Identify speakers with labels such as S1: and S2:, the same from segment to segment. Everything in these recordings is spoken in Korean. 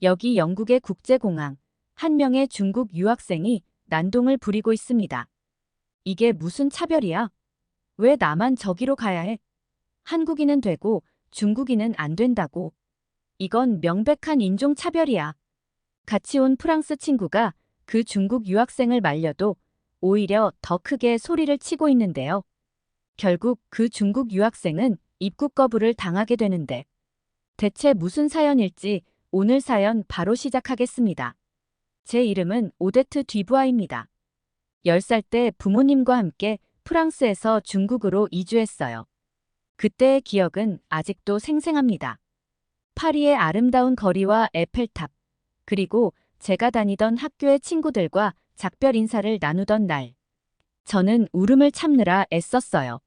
S1: 여기 영국의 국제공항, 한 명의 중국 유학생이 난동을 부리고 있습니다. 이게 무슨 차별이야? 왜 나만 저기로 가야 해? 한국인은 되고 중국인은 안 된다고. 이건 명백한 인종차별이야. 같이 온 프랑스 친구가 그 중국 유학생을 말려도 오히려 더 크게 소리를 치고 있는데요. 결국 그 중국 유학생은 입국 거부를 당하게 되는데 대체 무슨 사연일지 오늘 사연 바로 시작하겠습니다. 제 이름은 오데트 듀부아입니다. 10살 때 부모님과 함께 프랑스에서 중국으로 이주했어요. 그때의 기억은 아직도 생생합니다. 파리의 아름다운 거리와 에펠탑, 그리고 제가 다니던 학교의 친구들과 작별 인사를 나누던 날. 저는 울음을 참느라 애썼어요.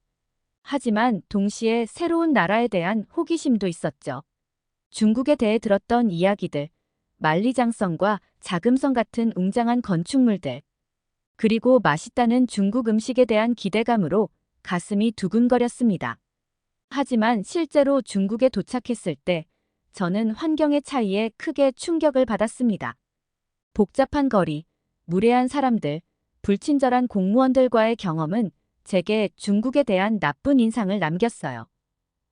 S1: 하지만 동시에 새로운 나라에 대한 호기심도 있었죠. 중국에 대해 들었던 이야기들, 만리장성과 자금성 같은 웅장한 건축물들, 그리고 맛있다는 중국 음식에 대한 기대감으로 가슴이 두근거렸습니다. 하지만 실제로 중국에 도착했을 때 저는 환경의 차이에 크게 충격을 받았습니다. 복잡한 거리, 무례한 사람들, 불친절한 공무원들과의 경험은 제게 중국에 대한 나쁜 인상을 남겼어요.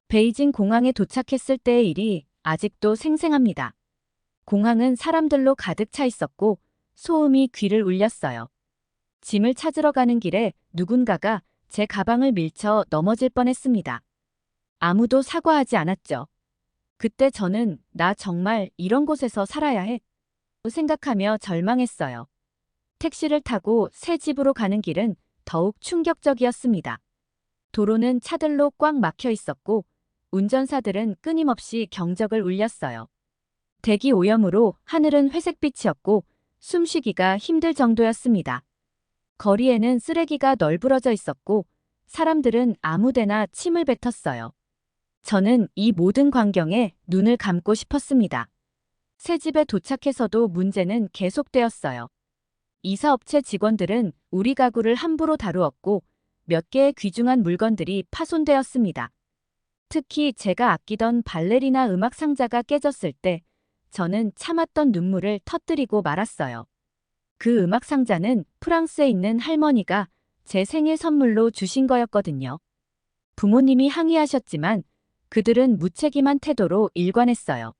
S1: 베이징 공항에 도착했을 때의 일이 아직도 생생합니다. 공항은 사람들로 가득 차 있었고 소음이 귀를 울렸어요. 짐을 찾으러 가는 길에 누군가가 제 가방을 밀쳐 넘어질 뻔했습니다. 아무도 사과하지 않았죠. 그때 저는 나 정말 이런 곳에서 살아야 해? 생각하며 절망했어요. 택시를 타고 새 집으로 가는 길은 더욱 충격적이었습니다. 도로는 차들로 꽉 막혀 있었고 운전사들은 끊임없이 경적을 울렸어요. 대기 오염으로 하늘은 회색빛이었고 숨쉬기가 힘들 정도였습니다. 거리에는 쓰레기가 널브러져 있었고 사람들은 아무데나 침을 뱉었어요. 저는 이 모든 광경에 눈을 감고 싶었습니다. 새 집에 도착해서도 문제는 계속되었어요. 이사업체 직원들은 우리 가구를 함부로 다루었고 몇 개의 귀중한 물건들이 파손되었습니다. 특히 제가 아끼던 발레리나 음악 상자가 깨졌을 때 저는 참았던 눈물을 터뜨리고 말았어요. 그 음악 상자는 프랑스에 있는 할머니가 제 생일 선물로 주신 거였거든요. 부모님이 항의하셨지만 그들은 무책임한 태도로 일관했어요.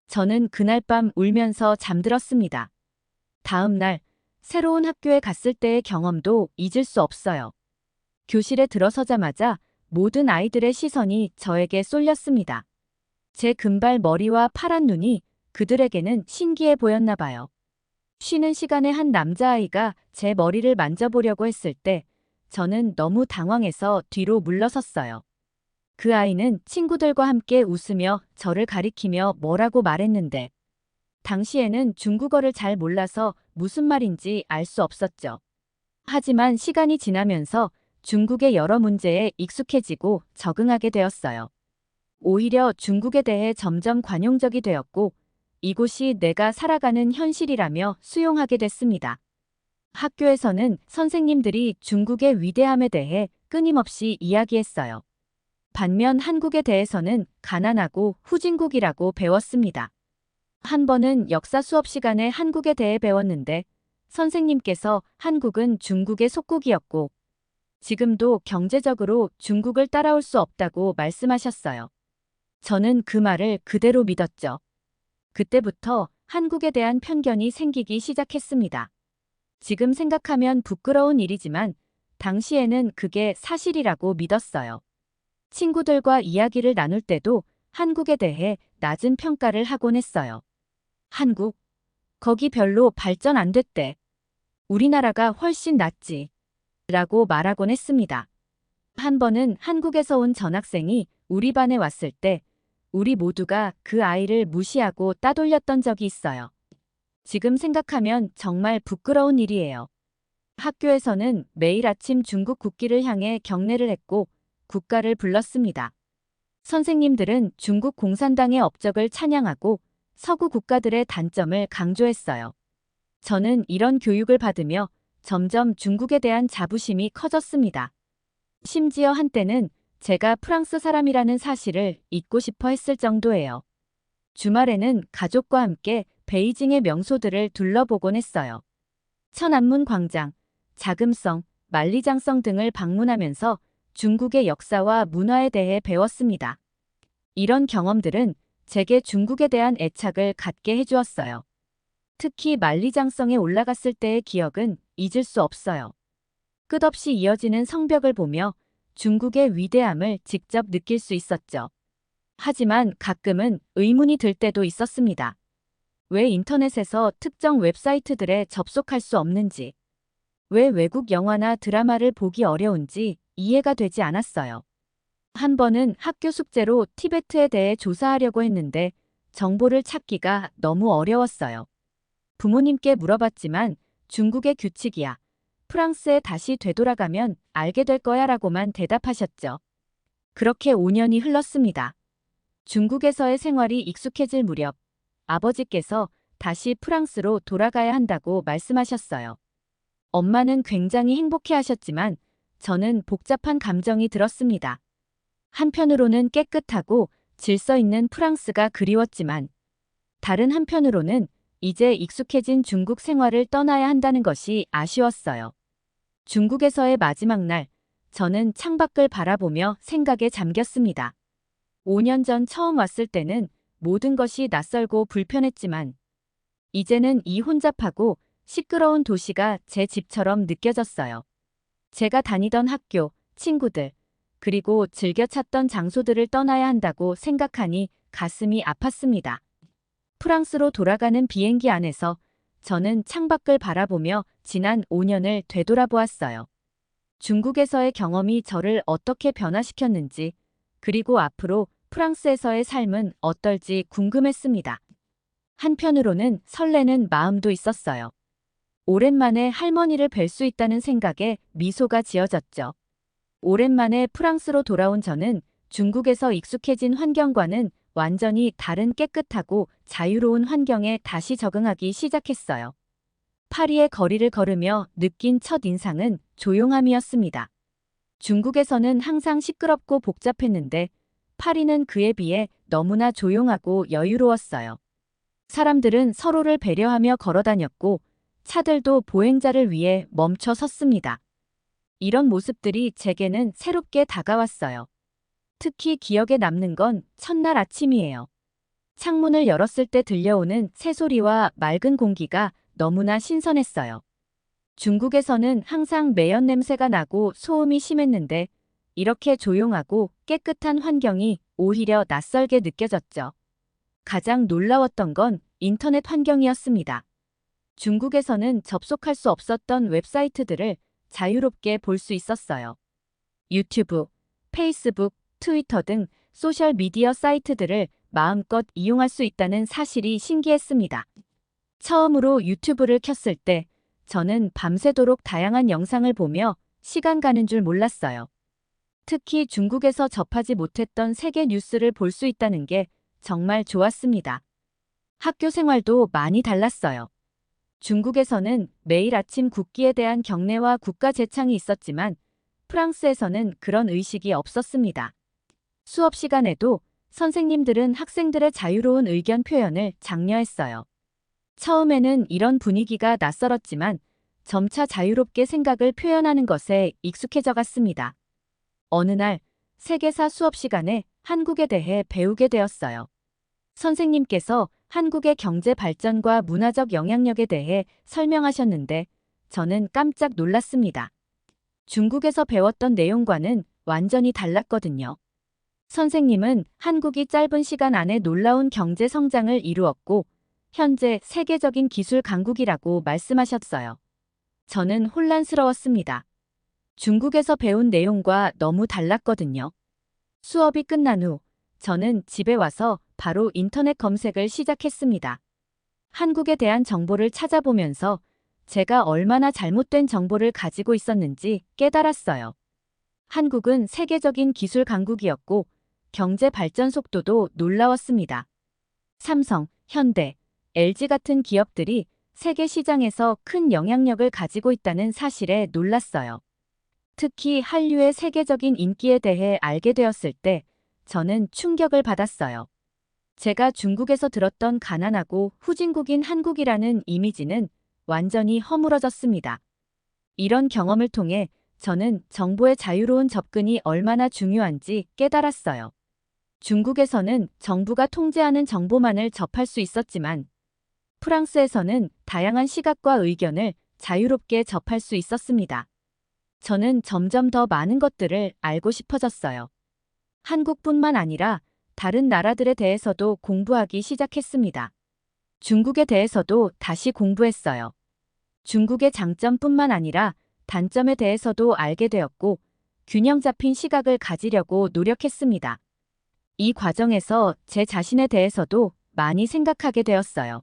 S1: 저는 그날 밤 울면서 잠들었습니다. 다음 날 새로운 학교에 갔을 때의 경험도 잊을 수 없어요. 교실에 들어서자마자 모든 아이들의 시선이 저에게 쏠렸습니다. 제 금발 머리와 파란 눈이 그들에게는 신기해 보였나 봐요. 쉬는 시간에 한 남자아이가 제 머리를 만져보려고 했을 때 저는 너무 당황해서 뒤로 물러섰어요. 그 아이는 친구들과 함께 웃으며 저를 가리키며 뭐라고 말했는데 당시에는 중국어를 잘 몰라서 무슨 말인지 알 수 없었죠. 하지만 시간이 지나면서 중국의 여러 문제에 익숙해지고 적응하게 되었어요. 오히려 중국에 대해 점점 관용적이 되었고 이곳이 내가 살아가는 현실이라며 수용하게 됐습니다. 학교에서는 선생님들이 중국의 위대함에 대해 끊임없이 이야기했어요. 반면 한국에 대해서는 가난하고 후진국이라고 배웠습니다. 한 번은 역사 수업 시간에 한국에 대해 배웠는데 선생님께서 한국은 중국의 속국이었고 지금도 경제적으로 중국을 따라올 수 없다고 말씀하셨어요. 저는 그 말을 그대로 믿었죠. 그때부터 한국에 대한 편견이 생기기 시작했습니다. 지금 생각하면 부끄러운 일이지만 당시에는 그게 사실이라고 믿었어요. 친구들과 이야기를 나눌 때도 한국에 대해 낮은 평가를 하곤 했어요. 한국, 거기 별로 발전 안 됐대. 우리나라가 훨씬 낫지. 라고 말하곤 했습니다. 한 번은 한국에서 온 전학생이 우리 반에 왔을 때 우리 모두가 그 아이를 무시하고 따돌렸던 적이 있어요. 지금 생각하면 정말 부끄러운 일이에요. 학교에서는 매일 아침 중국 국기를 향해 경례를 했고 국가를 불렀습니다. 선생님들은 중국 공산당의 업적을 찬양하고 서구 국가들의 단점을 강조했어요. 저는 이런 교육을 받으며 점점 중국에 대한 자부심이 커졌습니다. 심지어 한때는 제가 프랑스 사람이라는 사실을 잊고 싶어 했을 정도예요. 주말에는 가족과 함께 베이징의 명소들을 둘러보곤 했어요. 천안문 광장, 자금성, 만리장성 등을 방문하면서 중국의 역사와 문화에 대해 배웠습니다. 이런 경험들은 제게 중국에 대한 애착을 갖게 해주었어요. 특히 만리장성에 올라갔을 때의 기억은 잊을 수 없어요. 끝없이 이어지는 성벽을 보며 중국의 위대함을 직접 느낄 수 있었죠. 하지만 가끔은 의문이 들 때도 있었습니다. 왜 인터넷에서 특정 웹사이트들에 접속할 수 없는지, 왜 외국 영화나 드라마를 보기 어려운지 이해가 되지 않았어요. 한 번은 학교 숙제로 티베트에 대해 조사하려고 했는데 정보를 찾기가 너무 어려웠어요. 부모님께 물어봤지만 중국의 규칙이야. 프랑스에 다시 되돌아가면 알게 될 거야 라고만 대답하셨죠. 그렇게 5년이 흘렀습니다. 중국에서의 생활이 익숙해질 무렵 아버지께서 다시 프랑스로 돌아가야 한다고 말씀하셨어요. 엄마는 굉장히 행복해하셨지만 저는 복잡한 감정이 들었습니다. 한편으로는 깨끗하고 질서 있는 프랑스가 그리웠지만 다른 한편으로는 이제 익숙해진 중국 생활을 떠나야 한다는 것이 아쉬웠어요. 중국에서의 마지막 날, 저는 창밖을 바라보며 생각에 잠겼습니다. 5년 전 처음 왔을 때는 모든 것이 낯설고 불편했지만 이제는 이 혼잡하고 시끄러운 도시가 제 집처럼 느껴졌어요. 제가 다니던 학교, 친구들, 그리고 즐겨 찾던 장소들을 떠나야 한다고 생각하니 가슴이 아팠습니다. 프랑스로 돌아가는 비행기 안에서 저는 창밖을 바라보며 지난 5년을 되돌아보았어요. 중국에서의 경험이 저를 어떻게 변화시켰는지, 그리고 앞으로 프랑스에서의 삶은 어떨지 궁금했습니다. 한편으로는 설레는 마음도 있었어요. 오랜만에 할머니를 뵐 수 있다는 생각에 미소가 지어졌죠. 오랜만에 프랑스로 돌아온 저는 중국에서 익숙해진 환경과는 완전히 다른 깨끗하고 자유로운 환경에 다시 적응하기 시작했어요. 파리의 거리를 걸으며 느낀 첫 인상은 조용함이었습니다. 중국에서는 항상 시끄럽고 복잡했는데 파리는 그에 비해 너무나 조용하고 여유로웠어요. 사람들은 서로를 배려하며 걸어다녔고 차들도 보행자를 위해 멈춰 섰습니다. 이런 모습들이 제게는 새롭게 다가왔어요. 특히 기억에 남는 건 첫날 아침이에요. 창문을 열었을 때 들려오는 새소리와 맑은 공기가 너무나 신선했어요. 중국에서는 항상 매연 냄새가 나고 소음이 심했는데 이렇게 조용하고 깨끗한 환경이 오히려 낯설게 느껴졌죠. 가장 놀라웠던 건 인터넷 환경이었습니다. 중국에서는 접속할 수 없었던 웹사이트들을 자유롭게 볼 수 있었어요. 유튜브, 페이스북, 트위터 등 소셜미디어 사이트들을 마음껏 이용할 수 있다는 사실이 신기했습니다. 처음으로 유튜브를 켰을 때 저는 밤새도록 다양한 영상을 보며 시간 가는 줄 몰랐어요. 특히 중국에서 접하지 못했던 세계 뉴스를 볼 수 있다는 게 정말 좋았습니다. 학교 생활도 많이 달랐어요. 중국에서는 매일 아침 국기에 대한 경례와 국가 제창이 있었지만 프랑스에서는 그런 의식이 없었습니다. 수업 시간에도 선생님들은 학생들의 자유로운 의견 표현을 장려했어요. 처음에는 이런 분위기가 낯설었지만 점차 자유롭게 생각을 표현하는 것에 익숙해져 갔습니다. 어느 날 세계사 수업 시간에 한국에 대해 배우게 되었어요. 선생님께서 한국의 경제 발전과 문화적 영향력에 대해 설명하셨는데 저는 깜짝 놀랐습니다. 중국에서 배웠던 내용과는 완전히 달랐거든요. 선생님은 한국이 짧은 시간 안에 놀라운 경제 성장을 이루었고 현재 세계적인 기술 강국이라고 말씀하셨어요. 저는 혼란스러웠습니다. 중국에서 배운 내용과 너무 달랐거든요. 수업이 끝난 후 저는 집에 와서 바로 인터넷 검색을 시작했습니다. 한국에 대한 정보를 찾아보면서 제가 얼마나 잘못된 정보를 가지고 있었는지 깨달았어요. 한국은 세계적인 기술 강국이었고 경제 발전 속도도 놀라웠습니다. 삼성, 현대, LG 같은 기업들이 세계 시장에서 큰 영향력을 가지고 있다는 사실에 놀랐어요. 특히 한류의 세계적인 인기에 대해 알게 되었을 때 저는 충격을 받았어요. 제가 중국에서 들었던 가난하고 후진국인 한국이라는 이미지는 완전히 허물어졌습니다. 이런 경험을 통해 저는 정보의 자유로운 접근이 얼마나 중요한지 깨달았어요. 중국에서는 정부가 통제하는 정보만을 접할 수 있었지만 프랑스에서는 다양한 시각과 의견을 자유롭게 접할 수 있었습니다. 저는 점점 더 많은 것들을 알고 싶어졌어요. 한국뿐만 아니라 다른 나라들에 대해서도 공부하기 시작했습니다. 중국에 대해서도 다시 공부했어요. 중국의 장점뿐만 아니라 단점에 대해서도 알게 되었고 균형 잡힌 시각을 가지려고 노력했습니다. 이 과정에서 제 자신에 대해서도 많이 생각하게 되었어요.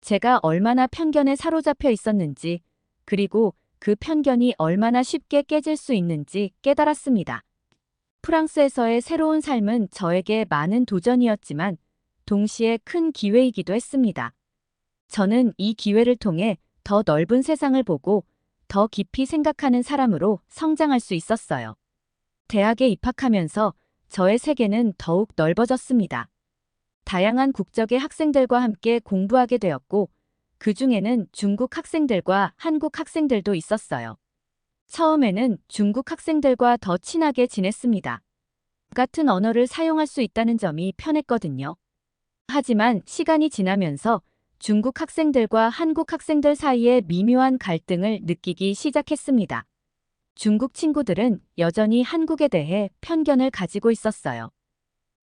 S1: 제가 얼마나 편견에 사로잡혀 있었는지, 그리고 그 편견이 얼마나 쉽게 깨질 수 있는지 깨달았습니다. 프랑스에서의 새로운 삶은 저에게 많은 도전이었지만 동시에 큰 기회이기도 했습니다. 저는 이 기회를 통해 더 넓은 세상을 보고 더 깊이 생각하는 사람으로 성장할 수 있었어요. 대학에 입학하면서 저의 세계는 더욱 넓어졌습니다. 다양한 국적의 학생들과 함께 공부하게 되었고, 그 중에는 중국 학생들과 한국 학생들도 있었어요. 처음에는 중국 학생들과 더 친하게 지냈습니다. 같은 언어를 사용할 수 있다는 점이 편했거든요. 하지만 시간이 지나면서 중국 학생들과 한국 학생들 사이에 미묘한 갈등을 느끼기 시작했습니다. 중국 친구들은 여전히 한국에 대해 편견을 가지고 있었어요.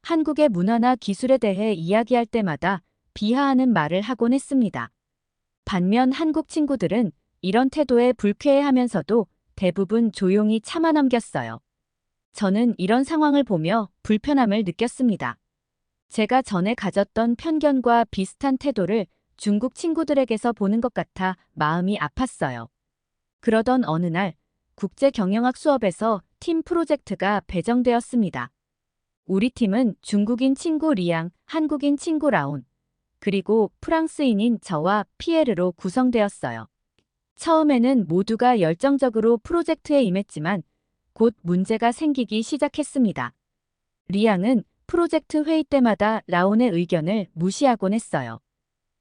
S1: 한국의 문화나 기술에 대해 이야기할 때마다 비하하는 말을 하곤 했습니다. 반면 한국 친구들은 이런 태도에 불쾌해하면서도 대부분 조용히 참아 넘겼어요. 저는 이런 상황을 보며 불편함을 느꼈습니다. 제가 전에 가졌던 편견과 비슷한 태도를 중국 친구들에게서 보는 것 같아 마음이 아팠어요. 그러던 어느 날 국제경영학 수업에서 팀 프로젝트가 배정되었습니다. 우리 팀은 중국인 친구 리앙, 한국인 친구 라온, 그리고 프랑스인인 저와 피에르로 구성되었어요. 처음에는 모두가 열정적으로 프로젝트에 임했지만 곧 문제가 생기기 시작했습니다. 리앙은 프로젝트 회의 때마다 라온의 의견을 무시하곤 했어요.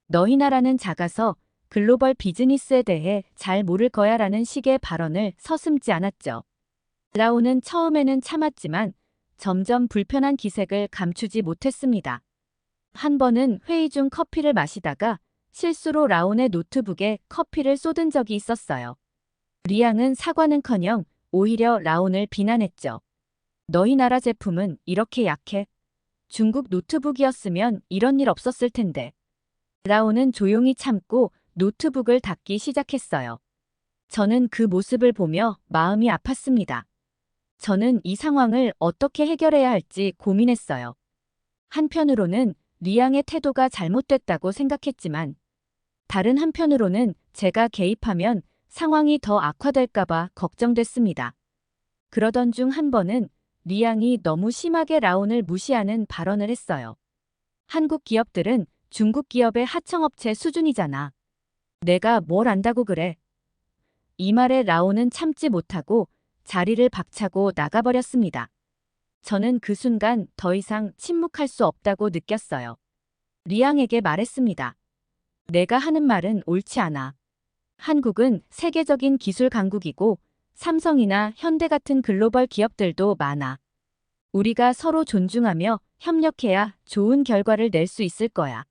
S1: 너희 나라는 작아서 글로벌 비즈니스에 대해 잘 모를 거야 라는 식의 발언을 서슴지 않았죠. 라온은 처음에는 참았지만 점점 불편한 기색을 감추지 못했습니다. 한 번은 회의 중 커피를 마시다가 실수로 라온의 노트북에 커피를 쏟은 적이 있었어요. 리앙은 사과는커녕 오히려 라온을 비난했죠. 너희 나라 제품은 이렇게 약해. 중국 노트북이었으면 이런 일 없었을 텐데. 라온은 조용히 참고 노트북을 닫기 시작했어요. 저는 그 모습을 보며 마음이 아팠습니다. 저는 이 상황을 어떻게 해결해야 할지 고민했어요. 한편으로는 리앙의 태도가 잘못됐다고 생각했지만 다른 한편으로는 제가 개입하면 상황이 더 악화될까봐 걱정됐습니다. 그러던 중 한 번은 리앙이 너무 심하게 라온을 무시하는 발언을 했어요. 한국 기업들은 중국 기업의 하청업체 수준이잖아. 내가 뭘 안다고 그래. 이 말에 라온은 참지 못하고 자리를 박차고 나가버렸습니다. 저는 그 순간 더 이상 침묵할 수 없다고 느꼈어요. 리앙에게 말했습니다. 내가 하는 말은 옳지 않아. 한국은 세계적인 기술 강국이고 삼성이나 현대 같은 글로벌 기업들도 많아. 우리가 서로 존중하며 협력해야 좋은 결과를 낼 수 있을 거야.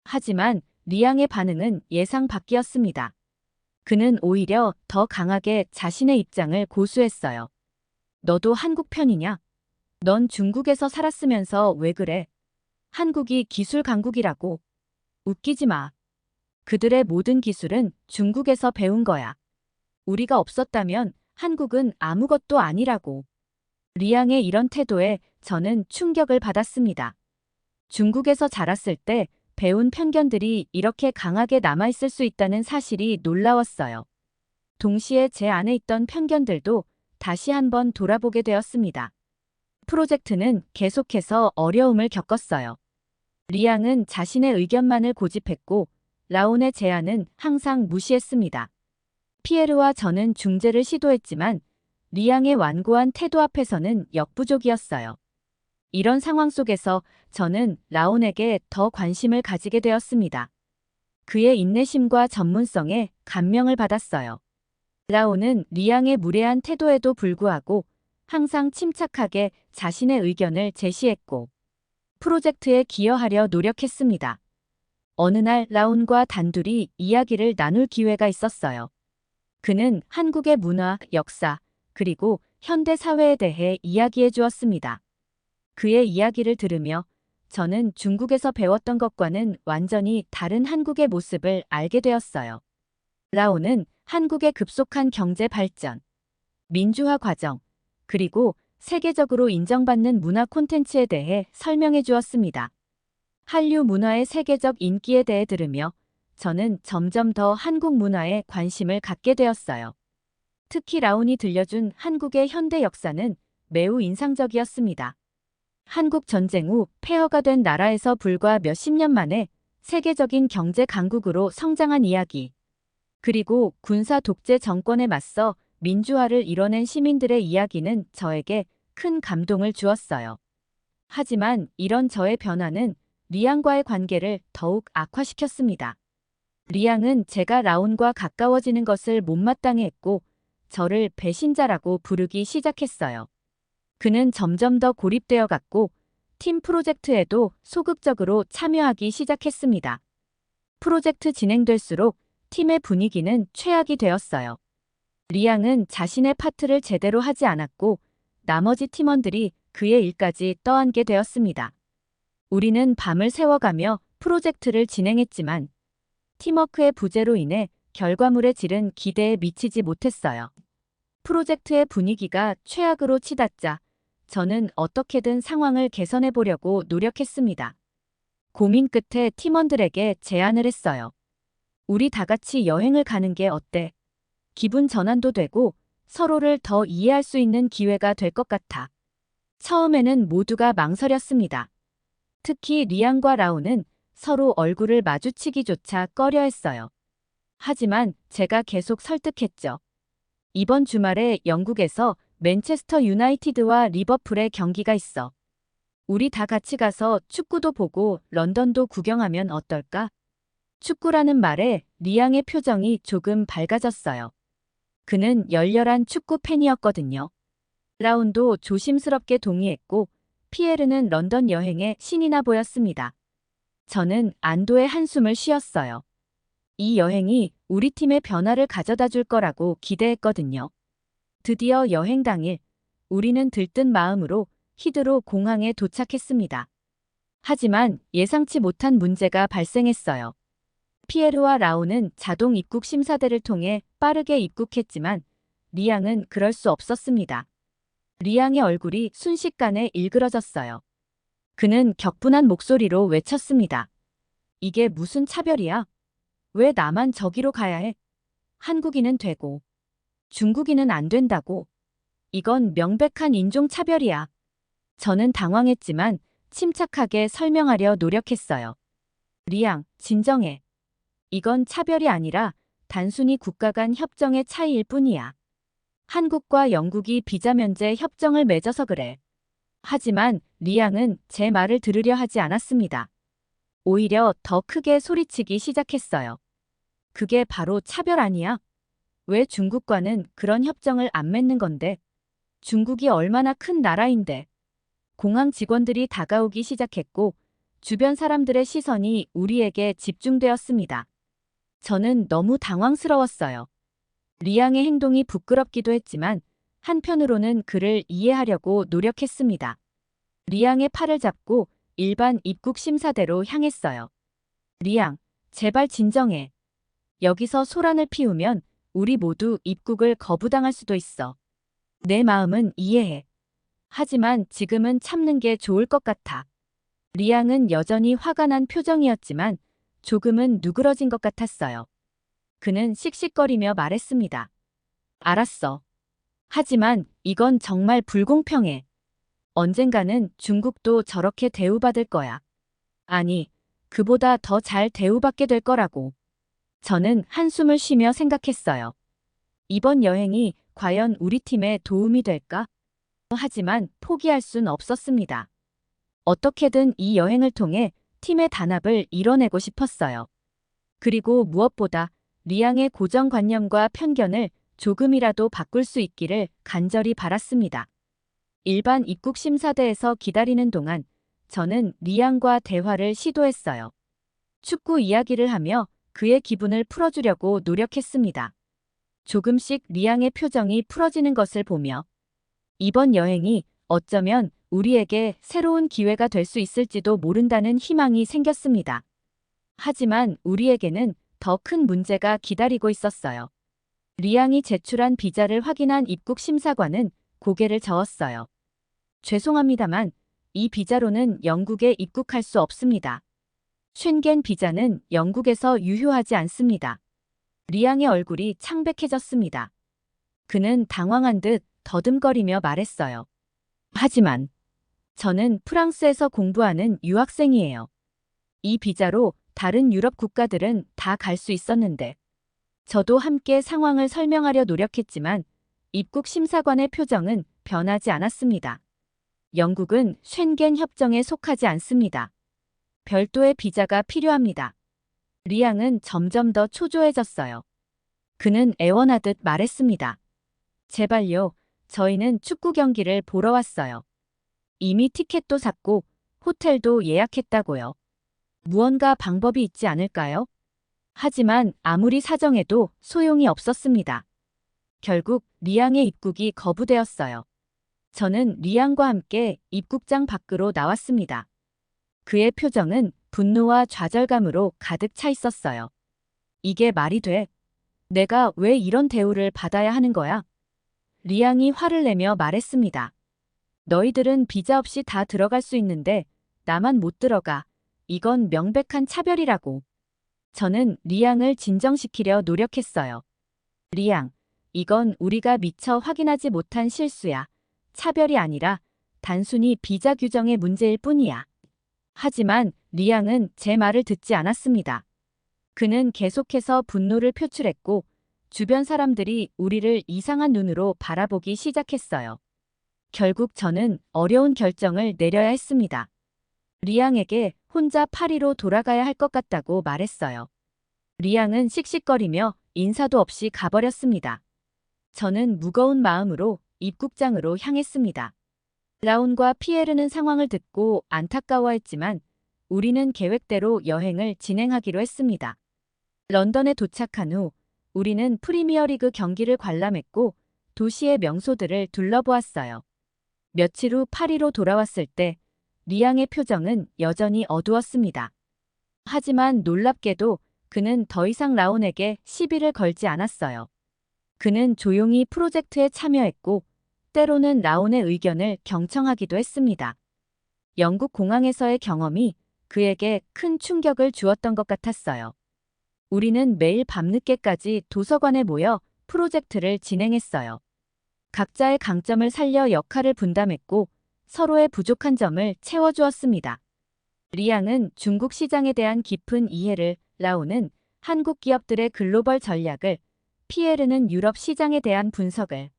S1: 하지만 리앙의 반응은 예상 밖이었습니다. 그는 오히려 더 강하게 자신의 입장을 고수했어요. 너도 한국 편이냐? 넌 중국에서 살았으면서 왜 그래? 한국이 기술 강국이라고. 웃기지 마. 그들의 모든 기술은 중국에서 배운 거야. 우리가 없었다면 한국은 아무것도 아니라고. 리앙의 이런 태도에 저는 충격을 받았습니다. 중국에서 자랐을 때 배운 편견들이 이렇게 강하게 남아있을 수 있다는 사실이 놀라웠어요. 동시에 제 안에 있던 편견들도 다시 한번 돌아보게 되었습니다. 프로젝트는 계속해서 어려움을 겪었어요. 리앙은 자신의 의견만을 고집했고 라온의 제안은 항상 무시했습니다. 피에르와 저는 중재를 시도했지만 리앙의 완고한 태도 앞에서는 역부족이었어요. 이런 상황 속에서 저는 라온에게 더 관심을 가지게 되었습니다. 그의 인내심과 전문성에 감명을 받았어요. 라온은 리앙의 무례한 태도에도 불구하고 항상 침착하게 자신의 의견을 제시했고 프로젝트에 기여하려 노력했습니다. 어느 날 라온과 단둘이 이야기를 나눌 기회가 있었어요. 그는 한국의 문화, 역사, 그리고 현대 사회에 대해 이야기해 주었습니다. 그의 이야기를 들으며 저는 중국에서 배웠던 것과는 완전히 다른 한국의 모습을 알게 되었어요. 라온은 한국의 급속한 경제 발전, 민주화 과정, 그리고 세계적으로 인정받는 문화 콘텐츠에 대해 설명해 주었습니다. 한류 문화의 세계적 인기에 대해 들으며 저는 점점 더 한국 문화에 관심을 갖게 되었어요. 특히 라온이 들려준 한국의 현대 역사는 매우 인상적이었습니다. 한국 전쟁 후 폐허가 된 나라에서 불과 몇십 년 만에 세계적인 경제 강국으로 성장한 이야기, 그리고 군사 독재 정권에 맞서 민주화를 이뤄낸 시민들의 이야기는 저에게 큰 감동을 주었어요. 하지만 이런 저의 변화는 리앙과의 관계를 더욱 악화시켰습니다. 리앙은 제가 라온과 가까워지는 것을 못마땅해 했고 저를 배신자라고 부르기 시작했어요. 그는 점점 더 고립되어 갔고 팀 프로젝트에도 소극적으로 참여하기 시작했습니다. 프로젝트 진행될수록 팀의 분위기는 최악이 되었어요. 리앙은 자신의 파트를 제대로 하지 않았고 나머지 팀원들이 그의 일까지 떠안게 되었습니다. 우리는 밤을 새워가며 프로젝트를 진행했지만 팀워크의 부재로 인해 결과물의 질은 기대에 미치지 못했어요. 프로젝트의 분위기가 최악으로 치닫자 저는 어떻게든 상황을 개선해 보려고 노력했습니다. 고민 끝에 팀원들에게 제안을 했어요. 우리 다 같이 여행을 가는 게 어때? 기분 전환도 되고 서로를 더 이해할 수 있는 기회가 될 것 같아. 처음에는 모두가 망설였습니다. 특히 리앙과 라온은 서로 얼굴을 마주치기조차 꺼려했어요. 하지만 제가 계속 설득했죠. 이번 주말에 영국에서 맨체스터 유나이티드와 리버풀의 경기가 있어. 우리 다 같이 가서 축구도 보고 런던도 구경하면 어떨까? 축구라는 말에 리앙의 표정이 조금 밝아졌어요. 그는 열렬한 축구 팬이었거든요. 라온도 조심스럽게 동의했고 피에르는 런던 여행에 신이 나 보였습니다. 저는 안도의 한숨을 쉬었어요. 이 여행이 우리 팀의 변화를 가져다 줄 거라고 기대했거든요. 드디어 여행 당일 우리는 들뜬 마음으로 히드로 공항에 도착했습니다. 하지만 예상치 못한 문제가 발생했어요. 피에르와 라온은 자동 입국 심사대를 통해 빠르게 입국했지만 리앙은 그럴 수 없었습니다. 리앙의 얼굴이 순식간에 일그러졌어요. 그는 격분한 목소리로 외쳤습니다. 이게 무슨 차별이야? 왜 나만 저기로 가야 해? 한국인은 되고 중국인은 안 된다고. 이건 명백한 인종차별이야. 저는 당황했지만 침착하게 설명하려 노력했어요. 리앙, 진정해. 이건 차별이 아니라 단순히 국가 간 협정의 차이일 뿐이야. 한국과 영국이 비자 면제 협정을 맺어서 그래. 하지만 리앙은 제 말을 들으려 하지 않았습니다. 오히려 더 크게 소리치기 시작했어요. 그게 바로 차별 아니야? 왜 중국과는 그런 협정을 안 맺는 건데? 중국이 얼마나 큰 나라인데. 공항 직원들이 다가오기 시작했고 주변 사람들의 시선이 우리에게 집중되었습니다. 저는 너무 당황스러웠어요. 리앙의 행동이 부끄럽기도 했지만 한편으로는 그를 이해하려고 노력했습니다. 리앙의 팔을 잡고 일반 입국 심사대로 향했어요. 리앙, 제발 진정해. 여기서 소란을 피우면 우리 모두 입국을 거부당할 수도 있어. 내 마음은 이해해. 하지만 지금은 참는 게 좋을 것 같아. 리앙은 여전히 화가 난 표정이었지만 조금은 누그러진 것 같았어요. 그는 씩씩거리며 말했습니다. 알았어. 하지만 이건 정말 불공평해. 언젠가는 중국도 저렇게 대우받을 거야. 아니, 그보다 더 잘 대우받게 될 거라고. 저는 한숨을 쉬며 생각했어요. 이번 여행이 과연 우리 팀에 도움이 될까? 하지만 포기할 순 없었습니다. 어떻게든 이 여행을 통해 팀의 단합을 이뤄내고 싶었어요. 그리고 무엇보다 리앙의 고정관념과 편견을 조금이라도 바꿀 수 있기를 간절히 바랐습니다. 일반 입국 심사대에서 기다리는 동안 저는 리앙과 대화를 시도했어요. 축구 이야기를 하며 그의 기분을 풀어주려고 노력했습니다. 조금씩 리앙의 표정이 풀어지는 것을 보며 이번 여행이 어쩌면 우리에게 새로운 기회가 될 수 있을지도 모른다는 희망이 생겼습니다. 하지만 우리에게는 더 큰 문제가 기다리고 있었어요. 리앙이 제출한 비자를 확인한 입국 심사관은 고개를 저었어요. 죄송합니다만 이 비자로는 영국에 입국할 수 없습니다. 쉔겐 비자는 영국에서 유효하지 않습니다. 리앙의 얼굴이 창백해졌습니다. 그는 당황한 듯 더듬거리며 말했어요. 하지만 저는 프랑스에서 공부하는 유학생이에요. 이 비자로 다른 유럽 국가들은 다 갈 수 있었는데 저도 함께 상황을 설명하려 노력했지만 입국 심사관의 표정은 변하지 않았습니다. 영국은 쉔겐 협정에 속하지 않습니다. 별도의 비자가 필요합니다. 리앙은 점점 더 초조해졌어요. 그는 애원하듯 말했습니다. 제발요, 저희는 축구 경기를 보러 왔어요. 이미 티켓도 샀고 호텔도 예약했다고요. 무언가 방법이 있지 않을까요? 하지만 아무리 사정해도 소용이 없었습니다. 결국 리앙의 입국이 거부되었어요. 저는 리앙과 함께 입국장 밖으로 나왔습니다. 그의 표정은 분노와 좌절감으로 가득 차 있었어요. 이게 말이 돼? 내가 왜 이런 대우를 받아야 하는 거야? 리앙이 화를 내며 말했습니다. 너희들은 비자 없이 다 들어갈 수 있는데 나만 못 들어가. 이건 명백한 차별이라고. 저는 리앙을 진정시키려 노력했어요. 리앙, 이건 우리가 미처 확인하지 못한 실수야. 차별이 아니라 단순히 비자 규정의 문제일 뿐이야. 하지만 리앙은 제 말을 듣지 않았습니다. 그는 계속해서 분노를 표출했고 주변 사람들이 우리를 이상한 눈으로 바라보기 시작했어요. 결국 저는 어려운 결정을 내려야 했습니다. 리앙에게 혼자 파리로 돌아가야 할 것 같다고 말했어요. 리앙은 씩씩거리며 인사도 없이 가버렸습니다. 저는 무거운 마음으로 입국장으로 향했습니다. 라온과 피에르는 상황을 듣고 안타까워했지만 우리는 계획대로 여행을 진행하기로 했습니다. 런던에 도착한 후 우리는 프리미어리그 경기를 관람했고 도시의 명소들을 둘러보았어요. 며칠 후 파리로 돌아왔을 때 리앙의 표정은 여전히 어두웠습니다. 하지만 놀랍게도 그는 더 이상 라온에게 시비를 걸지 않았어요. 그는 조용히 프로젝트에 참여했고 때로는 라온의 의견을 경청하기도 했습니다. 영국 공항에서의 경험이 그에게 큰 충격을 주었던 것 같았어요. 우리는 매일 밤늦게까지 도서관에 모여 프로젝트를 진행했어요. 각자의 강점을 살려 역할을 분담했고 서로의 부족한 점을 채워주었습니다. 리앙은 중국 시장에 대한 깊은 이해를, 라온은 한국 기업들의 글로벌 전략을, 피에르는 유럽 시장에 대한 분석을,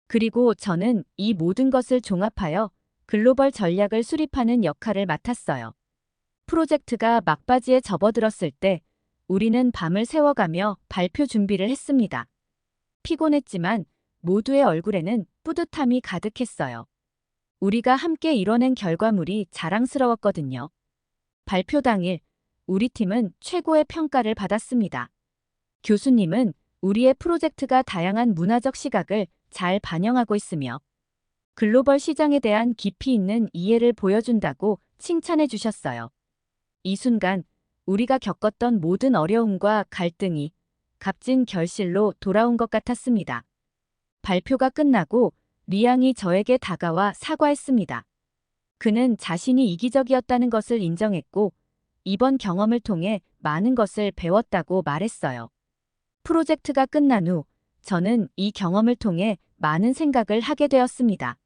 S1: 그리고 저는 이 모든 것을 종합하여 글로벌 전략을 수립하는 역할을 맡았어요. 프로젝트가 막바지에 접어들었을 때 우리는 밤을 새워가며 발표 준비를 했습니다. 피곤했지만 모두의 얼굴에는 뿌듯함이 가득했어요. 우리가 함께 이뤄낸 결과물이 자랑스러웠거든요. 발표 당일 우리 팀은 최고의 평가를 받았습니다. 교수님은 우리의 프로젝트가 다양한 문화적 시각을 잘 반영하고 있으며 글로벌 시장에 대한 깊이 있는 이해를 보여준다고 칭찬해 주셨어요. 이 순간 우리가 겪었던 모든 어려움과 갈등이 값진 결실로 돌아온 것 같았습니다. 발표가 끝나고 리앙이 저에게 다가와 사과했습니다. 그는 자신이 이기적이었다는 것을 인정했고 이번 경험을 통해 많은 것을 배웠다고 말했어요. 프로젝트가 끝난 후 저는 이 경험을 통해 많은 생각을 하게 되었습니다.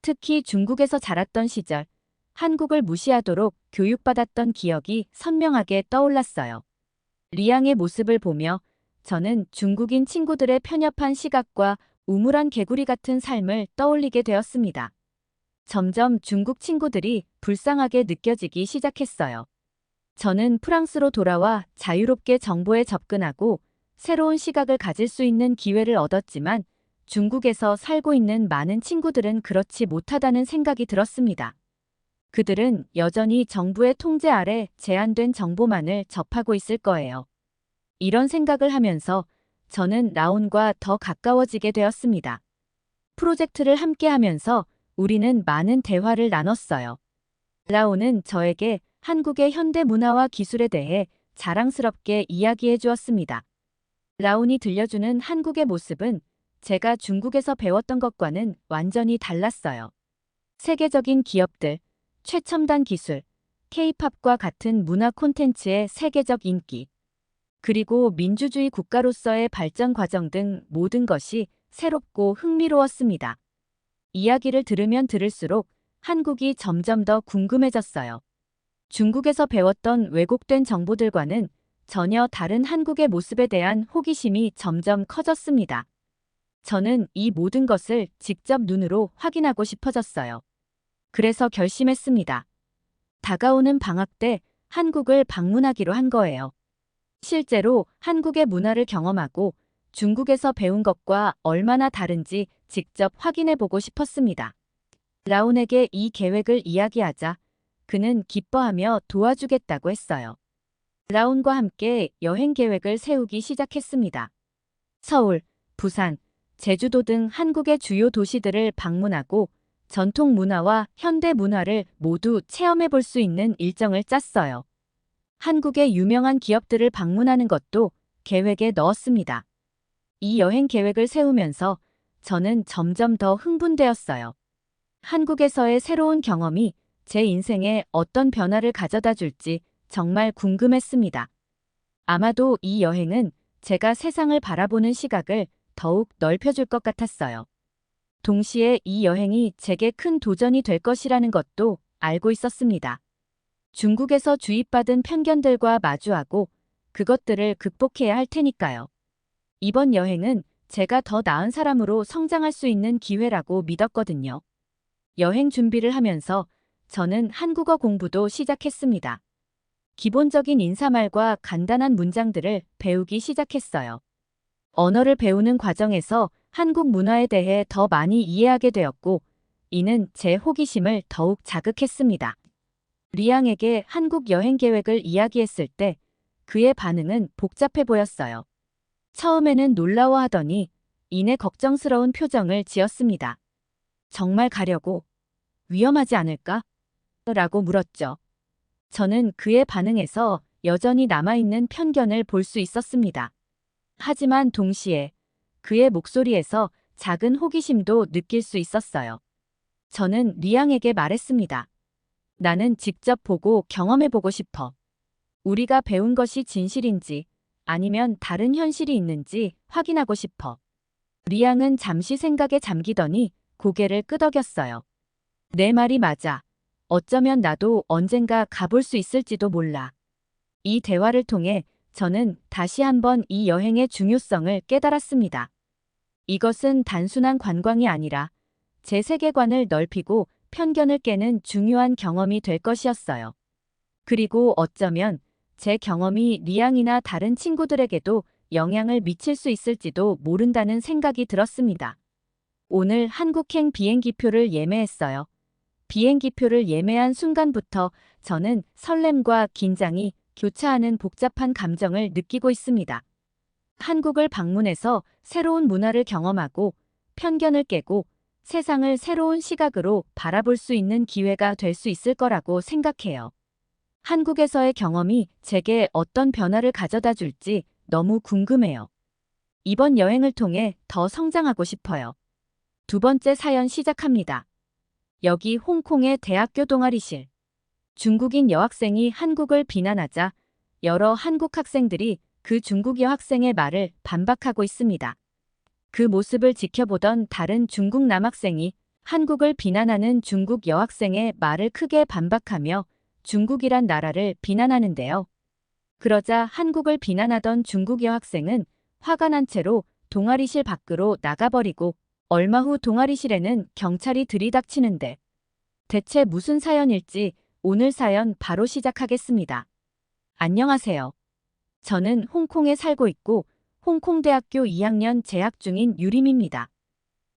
S1: 특히 중국에서 자랐던 시절, 한국을 무시하도록 교육받았던 기억이 선명하게 떠올랐어요. 리앙의 모습을 보며 저는 중국인 친구들의 편협한 시각과 우물안 개구리 같은 삶을 떠올리게 되었습니다. 점점 중국 친구들이 불쌍하게 느껴지기 시작했어요. 저는 프랑스로 돌아와 자유롭게 정보에 접근하고 새로운 시각을 가질 수 있는 기회를 얻었지만 중국에서 살고 있는 많은 친구들은 그렇지 못하다는 생각이 들었습니다. 그들은 여전히 정부의 통제 아래 제한된 정보만을 접하고 있을 거예요. 이런 생각을 하면서 저는 라온과 더 가까워지게 되었습니다. 프로젝트를 함께 하면서 우리는 많은 대화를 나눴어요. 라온은 저에게 한국의 현대 문화와 기술에 대해 자랑스럽게 이야기해 주었습니다. 라온이 들려주는 한국의 모습은 제가 중국에서 배웠던 것과는 완전히 달랐어요. 세계적인 기업들, 최첨단 기술, K-팝과 같은 문화 콘텐츠의 세계적 인기, 그리고 민주주의 국가로서의 발전 과정 등 모든 것이 새롭고 흥미로웠습니다. 이야기를 들으면 들을수록 한국이 점점 더 궁금해졌어요. 중국에서 배웠던 왜곡된 정보들과는 전혀 다른 한국의 모습에 대한 호기심이 점점 커졌습니다. 저는 이 모든 것을 직접 눈으로 확인하고 싶어졌어요. 그래서 결심했습니다. 다가오는 방학 때 한국을 방문하기로 한 거예요. 실제로 한국의 문화를 경험하고 중국에서 배운 것과 얼마나 다른지 직접 확인해 보고 싶었습니다. 라온에게 이 계획을 이야기하자 그는 기뻐하며 도와주겠다고 했어요. 라온과 함께 여행 계획을 세우기 시작했습니다. 서울, 부산, 제주도 등 한국의 주요 도시들을 방문하고 전통 문화와 현대 문화를 모두 체험해 볼 수 있는 일정을 짰어요. 한국의 유명한 기업들을 방문하는 것도 계획에 넣었습니다. 이 여행 계획을 세우면서 저는 점점 더 흥분되었어요. 한국에서의 새로운 경험이 제 인생에 어떤 변화를 가져다 줄지 정말 궁금했습니다. 아마도 이 여행은 제가 세상을 바라보는 시각을 더욱 넓혀줄 것 같았어요. 동시에 이 여행이 제게 큰 도전이 될 것이라는 것도 알고 있었습니다. 중국에서 주입받은 편견들과 마주하고 그것들을 극복해야 할 테니까요. 이번 여행은 제가 더 나은 사람으로 성장할 수 있는 기회라고 믿었거든요. 여행 준비를 하면서 저는 한국어 공부도 시작했습니다. 기본적인 인사말과 간단한 문장들을 배우기 시작했어요. 언어를 배우는 과정에서 한국 문화에 대해 더 많이 이해하게 되었고, 이는 제 호기심을 더욱 자극했습니다. 리앙에게 한국 여행 계획을 이야기했을 때 그의 반응은 복잡해 보였어요. 처음에는 놀라워하더니 이내 걱정스러운 표정을 지었습니다. 정말 가려고? 위험하지 않을까? 라고 물었죠. 저는 그의 반응에서 여전히 남아있는 편견을 볼 수 있었습니다. 하지만 동시에 그의 목소리에서 작은 호기심도 느낄 수 있었어요. 저는 리앙에게 말했습니다. 나는 직접 보고 경험해보고 싶어. 우리가 배운 것이 진실인지 아니면 다른 현실이 있는지 확인하고 싶어. 리앙은 잠시 생각에 잠기더니 고개를 끄덕였어요. 내 말이 맞아. 어쩌면 나도 언젠가 가볼 수 있을지도 몰라. 이 대화를 통해 저는 다시 한번 이 여행의 중요성을 깨달았습니다. 이것은 단순한 관광이 아니라 제 세계관을 넓히고 편견을 깨는 중요한 경험이 될 것이었어요. 그리고 어쩌면 제 경험이 리앙이나 다른 친구들에게도 영향을 미칠 수 있을지도 모른다는 생각이 들었습니다. 오늘 한국행 비행기표를 예매했어요. 비행기표를 예매한 순간부터 저는 설렘과 긴장이 교차하는 복잡한 감정을 느끼고 있습니다. 한국을 방문해서 새로운 문화를 경험하고 편견을 깨고 세상을 새로운 시각으로 바라볼 수 있는 기회가 될 수 있을 거라고 생각해요. 한국에서의 경험이 제게 어떤 변화를 가져다 줄지 너무 궁금해요. 이번 여행을 통해 더 성장하고 싶어요. 두 번째 사연 시작합니다. 여기 홍콩의 대학교 동아리실. 중국인 여학생이 한국을 비난하자 여러 한국 학생들이 그 중국 여학생의 말을 반박하고 있습니다. 그 모습을 지켜보던 다른 중국 남학생이 한국을 비난하는 중국 여학생의 말을 크게 반박하며 중국이란 나라를 비난하는데요. 그러자 한국을 비난하던 중국 여학생은 화가 난 채로 동아리실 밖으로 나가버리고 얼마 후 동아리실에는 경찰이 들이닥치는데 대체 무슨 사연일지 오늘 사연 바로 시작하겠습니다. 안녕하세요. 저는 홍콩에 살고 있고 홍콩대학교 2학년 재학 중인 유림입니다.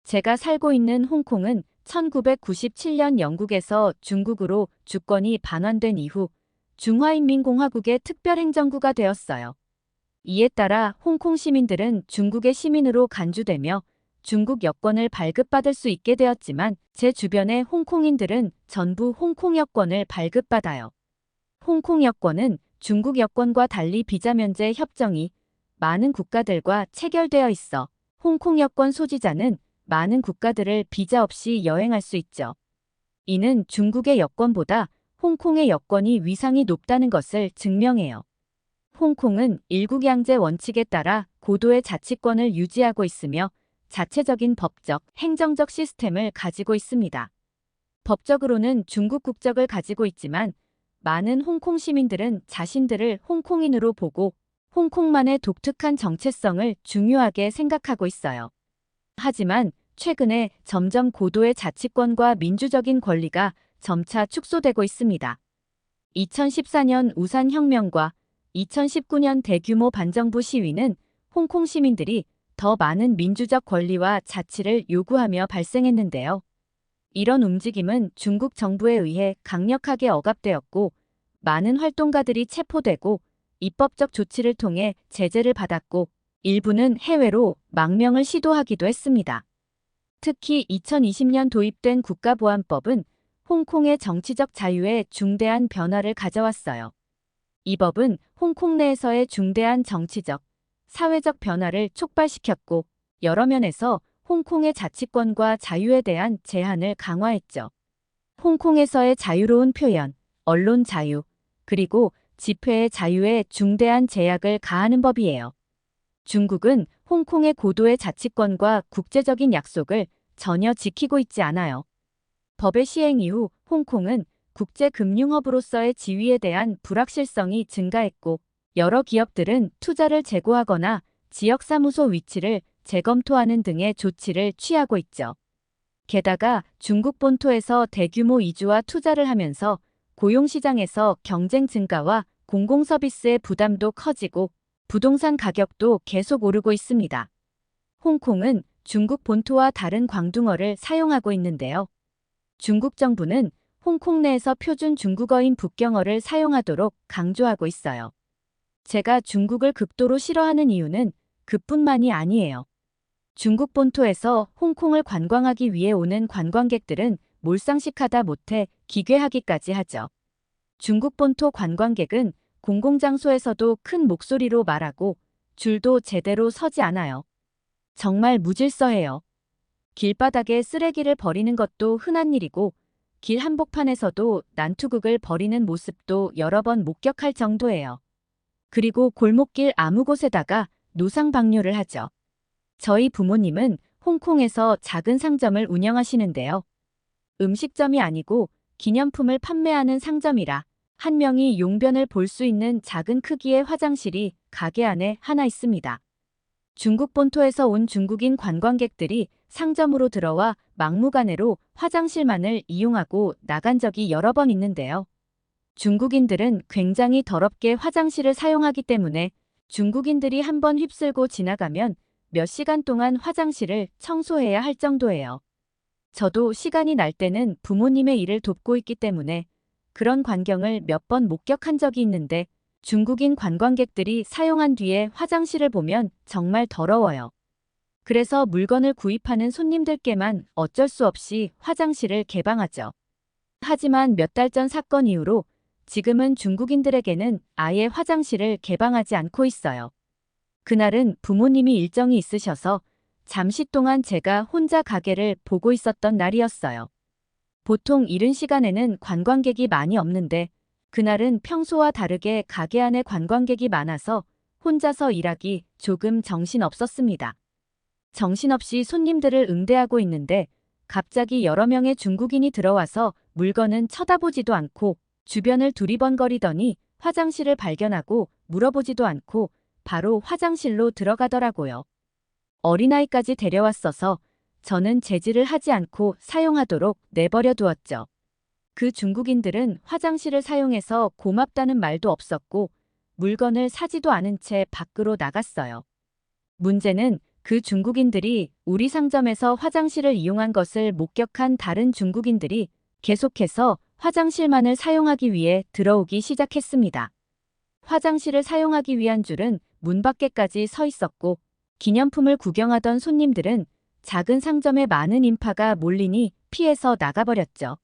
S1: 제가 살고 있는 홍콩은 1997년 영국에서 중국으로 주권이 반환된 이후 중화인민공화국의 특별행정구가 되었어요. 이에 따라 홍콩 시민들은 중국의 시민으로 간주되며 중국 여권을 발급받을 수 있게 되었지만 제 주변의 홍콩인들은 전부 홍콩 여권을 발급받아요. 홍콩 여권은 중국 여권과 달리 비자 면제 협정이 많은 국가들과 체결되어 있어 홍콩 여권 소지자는 많은 국가들을 비자 없이 여행할 수 있죠. 이는 중국의 여권보다 홍콩의 여권이 위상이 높다는 것을 증명해요. 홍콩은 일국양제 원칙에 따라 고도의 자치권을 유지하고 있으며 자체적인 법적, 행정적 시스템을 가지고 있습니다. 법적으로는 중국 국적을 가지고 있지만 많은 홍콩 시민들은 자신들을 홍콩인으로 보고 홍콩만의 독특한 정체성을 중요하게 생각하고 있어요. 하지만 최근에 점점 고도의 자치권과 민주적인 권리가 점차 축소되고 있습니다. 2014년 우산혁명과 2019년 대규모 반정부 시위는 홍콩 시민들이 더 많은 민주적 권리와 자치를 요구하며 발생했는데요. 이런 움직임은 중국 정부에 의해 강력하게 억압되었고 많은 활동가들이 체포되고 입법적 조치를 통해 제재를 받았고 일부는 해외로 망명을 시도하기도 했습니다. 특히 2020년 도입된 국가보안법은 홍콩의 정치적 자유에 중대한 변화를 가져왔어요. 이 법은 홍콩 내에서의 중대한 정치적, 사회적 변화를 촉발시켰고 여러 면에서 홍콩의 자치권과 자유에 대한 제한을 강화했죠. 홍콩에서의 자유로운 표현, 언론 자유, 그리고 집회의 자유에 중대한 제약을 가하는 법이에요. 중국은 홍콩의 고도의 자치권과 국제적인 약속을 전혀 지키고 있지 않아요. 법의 시행 이후 홍콩은 국제금융허브로서의 지위에 대한 불확실성이 증가했고 여러 기업들은 투자를 제고하거나 지역사무소 위치를 재검토하는 등의 조치를 취하고 있죠. 게다가 중국 본토에서 대규모 이주와 투자를 하면서 고용시장에서 경쟁 증가와 공공서비스의 부담도 커지고 부동산 가격도 계속 오르고 있습니다. 홍콩은 중국 본토와 다른 광둥어를 사용하고 있는데요. 중국 정부는 홍콩 내에서 표준 중국어인 북경어를 사용하도록 강조하고 있어요. 제가 중국을 극도로 싫어하는 이유는 그뿐만이 아니에요. 중국 본토에서 홍콩을 관광하기 위해 오는 관광객들은 몰상식하다 못해 기괴하기까지 하죠. 중국 본토 관광객은 공공장소에서도 큰 목소리로 말하고 줄도 제대로 서지 않아요. 정말 무질서해요. 길바닥에 쓰레기를 버리는 것도 흔한 일이고 길 한복판에서도 난투극을 벌이는 모습도 여러 번 목격할 정도예요. 그리고 골목길 아무 곳에다가 노상 방뇨를 하죠. 저희 부모님은 홍콩에서 작은 상점을 운영하시는데요. 음식점이 아니고 기념품을 판매하는 상점이라 한 명이 용변을 볼 수 있는 작은 크기의 화장실이 가게 안에 하나 있습니다. 중국 본토에서 온 중국인 관광객들이 상점으로 들어와 막무가내로 화장실만을 이용하고 나간 적이 여러 번 있는데요. 중국인들은 굉장히 더럽게 화장실을 사용하기 때문에 중국인들이 한번 휩쓸고 지나가면 몇 시간 동안 화장실을 청소해야 할 정도예요. 저도 시간이 날 때는 부모님의 일을 돕고 있기 때문에 그런 광경을 몇 번 목격한 적이 있는데 중국인 관광객들이 사용한 뒤에 화장실을 보면 정말 더러워요. 그래서 물건을 구입하는 손님들께만 어쩔 수 없이 화장실을 개방하죠. 하지만 몇 달 전 사건 이후로 지금은 중국인들에게는 아예 화장실을 개방하지 않고 있어요. 그날은 부모님이 일정이 있으셔서 잠시 동안 제가 혼자 가게를 보고 있었던 날이었어요. 보통 이른 시간에는 관광객이 많이 없는데 그날은 평소와 다르게 가게 안에 관광객이 많아서 혼자서 일하기 조금 정신없었습니다. 정신없이 손님들을 응대하고 있는데 갑자기 여러 명의 중국인이 들어와서 물건은 쳐다보지도 않고 주변을 두리번거리더니 화장실을 발견하고 물어보지도 않고 바로 화장실로 들어가더라고요. 어린아이까지 데려왔어서 저는 제지를 하지 않고 사용하도록 내버려 두었죠. 그 중국인들은 화장실을 사용해서 고맙다는 말도 없었고 물건을 사지도 않은 채 밖으로 나갔어요. 문제는 그 중국인들이 우리 상점에서 화장실을 이용한 것을 목격한 다른 중국인들이 계속해서 화장실만을 사용하기 위해 들어오기 시작했습니다. 화장실을 사용하기 위한 줄은 문 밖에까지 서 있었고 기념품을 구경하던 손님들은 작은 상점에 많은 인파가 몰리니 피해서 나가버렸죠.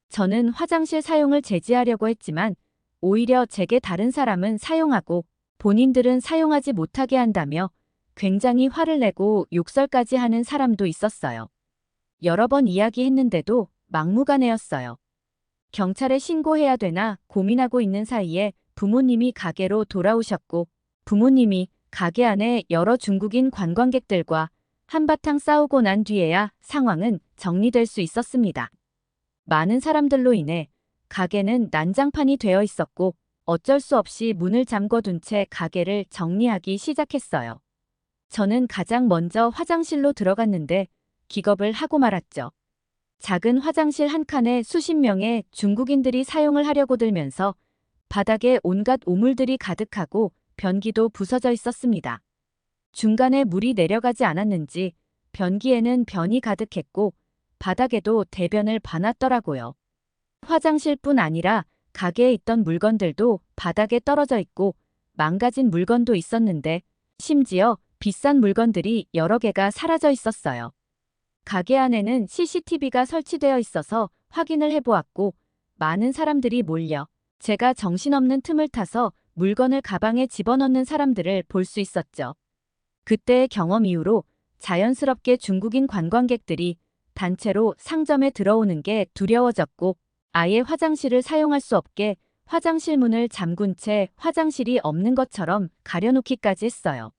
S1: 저는 화장실 사용을 제지하려고 했지만 오히려 제게 다른 사람은 사용하고 본인들은 사용하지 못하게 한다며 굉장히 화를 내고 욕설까지 하는 사람도 있었어요. 여러 번 이야기했는데도 막무가내였어요. 경찰에 신고해야 되나 고민하고 있는 사이에 부모님이 가게로 돌아오셨고 부모님이 가게 안에 여러 중국인 관광객들과 한바탕 싸우고 난 뒤에야 상황은 정리될 수 있었습니다. 많은 사람들로 인해 가게는 난장판이 되어 있었고 어쩔 수 없이 문을 잠궈둔 채 가게를 정리하기 시작했어요. 저는 가장 먼저 화장실로 들어갔는데 기겁을 하고 말았죠. 작은 화장실 한 칸에 수십 명의 중국인들이 사용을 하려고 들면서 바닥에 온갖 오물들이 가득하고 변기도 부서져 있었습니다. 중간에 물이 내려가지 않았는지 변기에는 변이 가득했고 바닥에도 대변을 봐놨더라고요. 화장실뿐 아니라 가게에 있던 물건들도 바닥에 떨어져 있고 망가진 물건도 있었는데 심지어 비싼 물건들이 여러 개가 사라져 있었어요. 가게 안에는 CCTV가 설치되어 있어서 확인을 해보았고 많은 사람들이 몰려 제가 정신없는 틈을 타서 물건을 가방에 집어넣는 사람들을 볼 수 있었죠. 그때의 경험 이후로 자연스럽게 중국인 관광객들이 단체로 상점에 들어오는 게 두려워졌고 아예 화장실을 사용할 수 없게 화장실 문을 잠근 채 화장실이 없는 것처럼 가려놓기까지 했어요.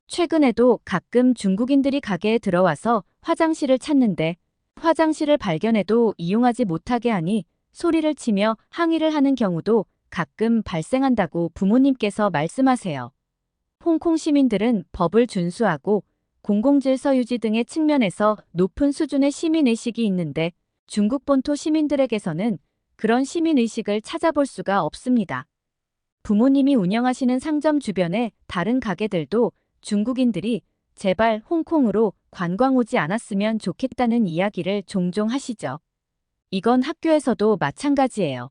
S1: 최근에도 가끔 중국인들이 가게에 들어와서 화장실을 찾는데 화장실을 발견해도 이용하지 못하게 하니 소리를 치며 항의를 하는 경우도 가끔 발생한다고 부모님께서 말씀하세요. 홍콩 시민들은 법을 준수하고 공공질서 유지 등의 측면에서 높은 수준의 시민의식이 있는데 중국 본토 시민들에게서는 그런 시민의식을 찾아볼 수가 없습니다. 부모님이 운영하시는 상점 주변의 다른 가게들도 중국인들이 제발 홍콩으로 관광 오지 않았으면 좋겠다는 이야기를 종종 하시죠. 이건 학교에서도 마찬가지예요.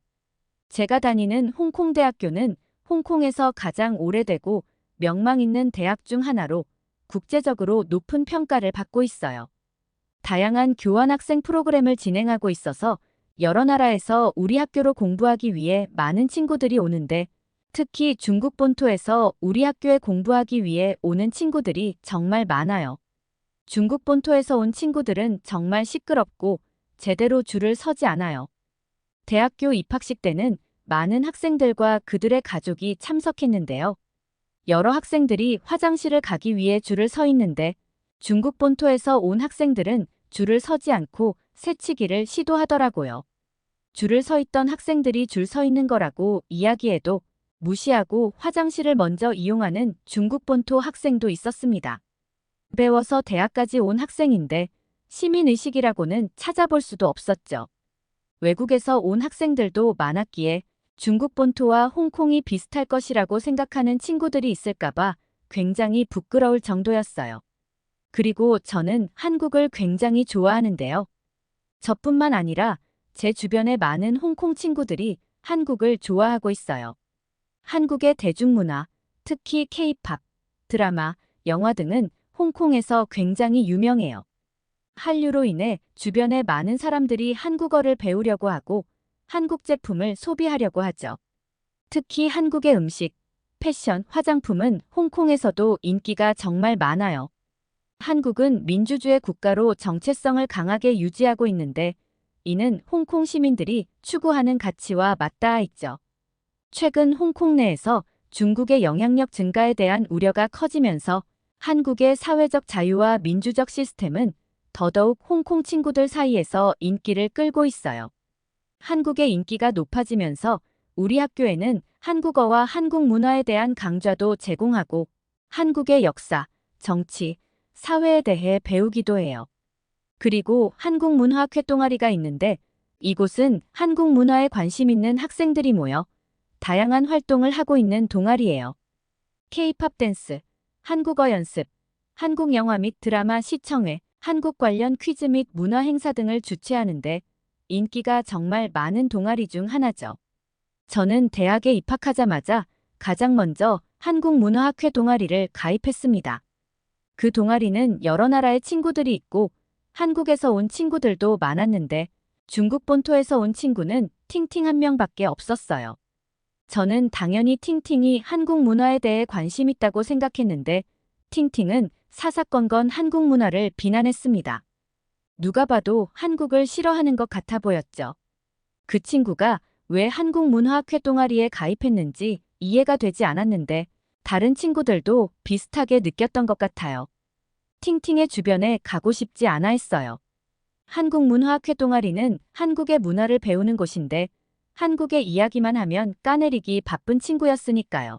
S1: 제가 다니는 홍콩대학교는 홍콩에서 가장 오래되고 명망 있는 대학 중 하나로 국제적으로 높은 평가를 받고 있어요. 다양한 교환학생 프로그램을 진행하고 있어서 여러 나라에서 우리 학교로 공부하기 위해 많은 친구들이 오는데 특히 중국 본토에서 우리 학교에 공부하기 위해 오는 친구들이 정말 많아요. 중국 본토에서 온 친구들은 정말 시끄럽고 제대로 줄을 서지 않아요. 대학교 입학식 때는 많은 학생들과 그들의 가족이 참석했는데요. 여러 학생들이 화장실을 가기 위해 줄을 서 있는데 중국 본토에서 온 학생들은 줄을 서지 않고 새치기를 시도하더라고요. 줄을 서 있던 학생들이 줄 서 있는 거라고 이야기해도 무시하고 화장실을 먼저 이용하는 중국 본토 학생도 있었습니다. 배워서 대학까지 온 학생인데 시민의식이라고는 찾아볼 수도 없었죠. 외국에서 온 학생들도 많았기에 중국 본토와 홍콩이 비슷할 것이라고 생각하는 친구들이 있을까봐 굉장히 부끄러울 정도였어요. 그리고 저는 한국을 굉장히 좋아하는데요. 저뿐만 아니라 제 주변의 많은 홍콩 친구들이 한국을 좋아하고 있어요. 한국의 대중문화, 특히 K-팝, 드라마, 영화 등은 홍콩에서 굉장히 유명해요. 한류로 인해 주변의 많은 사람들이 한국어를 배우려고 하고 한국 제품을 소비하려고 하죠. 특히 한국의 음식, 패션, 화장품은 홍콩에서도 인기가 정말 많아요. 한국은 민주주의 국가로 정체성을 강하게 유지하고 있는데 이는 홍콩 시민들이 추구하는 가치와 맞닿아 있죠. 최근 홍콩 내에서 중국의 영향력 증가에 대한 우려가 커지면서 한국의 사회적 자유와 민주적 시스템은 더더욱 홍콩 친구들 사이에서 인기를 끌고 있어요. 한국의 인기가 높아지면서 우리 학교에는 한국어와 한국 문화에 대한 강좌도 제공하고 한국의 역사, 정치, 사회에 대해 배우기도 해요. 그리고 한국 문화학회 동아리가 있는데 이곳은 한국 문화에 관심 있는 학생들이 모여 다양한 활동을 하고 있는 동아리예요. K-팝 댄스, 한국어 연습, 한국 영화 및 드라마 시청회, 한국 관련 퀴즈 및 문화 행사 등을 주최하는데 인기가 정말 많은 동아리 중 하나죠. 저는 대학에 입학하자마자 가장 먼저 한국문화학회 동아리를 가입했습니다. 그 동아리는 여러 나라의 친구들이 있고 한국에서 온 친구들도 많았는데 중국 본토에서 온 친구는 팅팅 한 명밖에 없었어요. 저는 당연히 팅팅이 한국 문화에 대해 관심 있다고 생각했는데 팅팅은 사사건건 한국 문화를 비난했습니다. 누가 봐도 한국을 싫어하는 것 같아 보였죠. 그 친구가 왜 한국문화학회 동아리에 가입했는지 이해가 되지 않았는데 다른 친구들도 비슷하게 느꼈던 것 같아요. 팅팅의 주변에 가고 싶지 않아 했어요. 한국문화학회 동아리는 한국의 문화를 배우는 곳인데 한국의 이야기만 하면 까내리기 바쁜 친구였으니까요.